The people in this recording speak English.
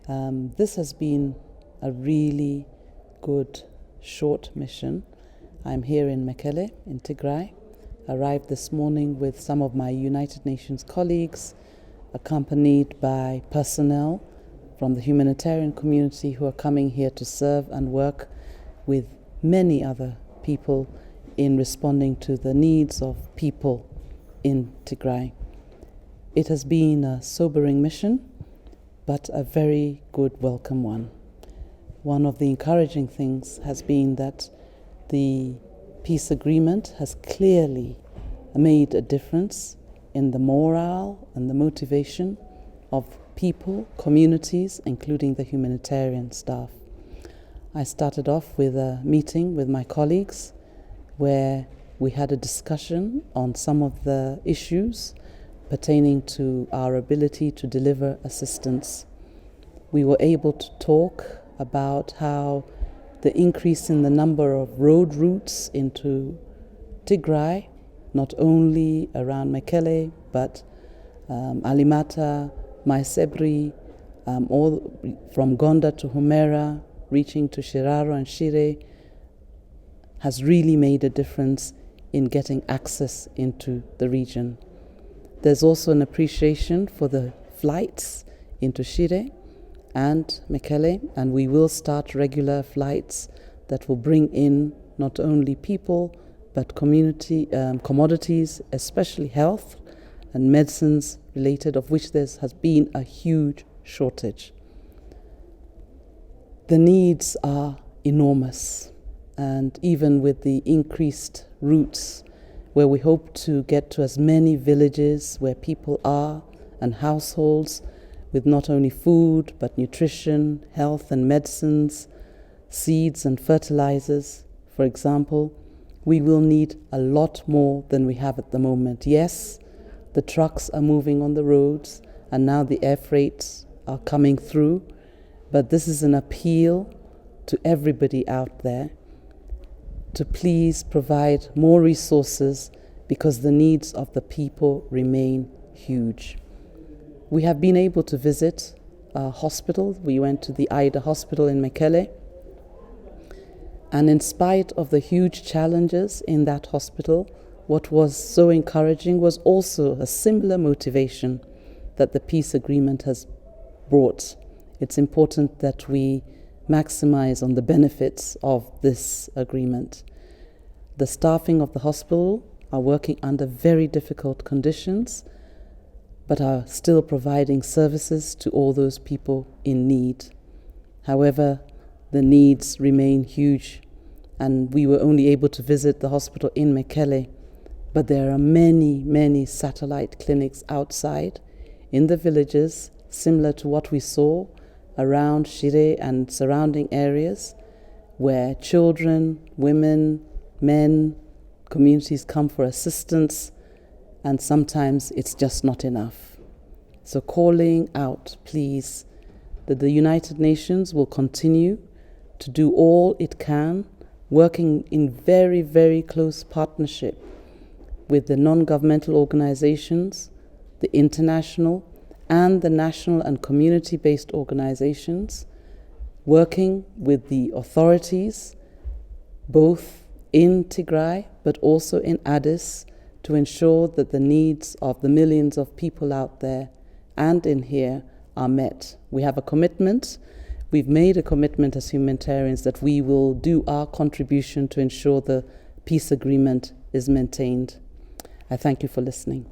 This has been a really good short mission. I'm here in Mekelle, in Tigray. Arrived this morning with some of my United Nations colleagues, accompanied by personnel from the humanitarian community who are coming here to serve and work with many other people in responding to the needs of people in Tigray. It has been a sobering mission, but a very good welcome one. One of the encouraging things has been that the peace agreement has clearly made a difference in the morale and the motivation of people, communities, including the humanitarian staff. I started off with a meeting with my colleagues where we had a discussion on some of the issues pertaining to our ability to deliver assistance. We were able to talk about how the increase in the number of road routes into Tigray, not only around Mekelle, but Alimata, Maisebri, all from Gonda to Humera, reaching to Shiraro and Shire, has really made a difference in getting access into the region. There's also an appreciation for the flights into Shire and Mekelle, and we will start regular flights that will bring in not only people but community commodities, especially health and medicines related, of which there has been a huge shortage. The needs are enormous, and even with the increased routes where we hope to get to as many villages where people are and households with not only food but nutrition, health and medicines, seeds and fertilizers, for example, we will need a lot more than we have at the moment. Yes, the trucks are moving on the roads and now the air freights are coming through, but this is an appeal to everybody out there to please provide more resources because the needs of the people remain huge. We have been able to visit a hospital. We went to the Aida hospital in Mekelle, and in spite of the huge challenges in that hospital, what was so encouraging was also a similar motivation that the peace agreement has brought. It's important that we maximize on the benefits of this agreement. The staffing of the hospital are working under very difficult conditions, but are still providing services to all those people in need. However, the needs remain huge, and we were only able to visit the hospital in Mekelle, but there are many, many satellite clinics outside in the villages, similar to what we saw around Shire and surrounding areas, where children, women, men, communities come for assistance, and sometimes it's just not enough. So calling out, please, that the United Nations will continue to do all it can, working in very, very close partnership with the non-governmental organizations, the international and the national and community-based organizations, working with the authorities, both in Tigray but also in Addis, to ensure that the needs of the millions of people out there and in here are met. We have a commitment. We've made a commitment as humanitarians that we will do our contribution to ensure the peace agreement is maintained. I thank you for listening.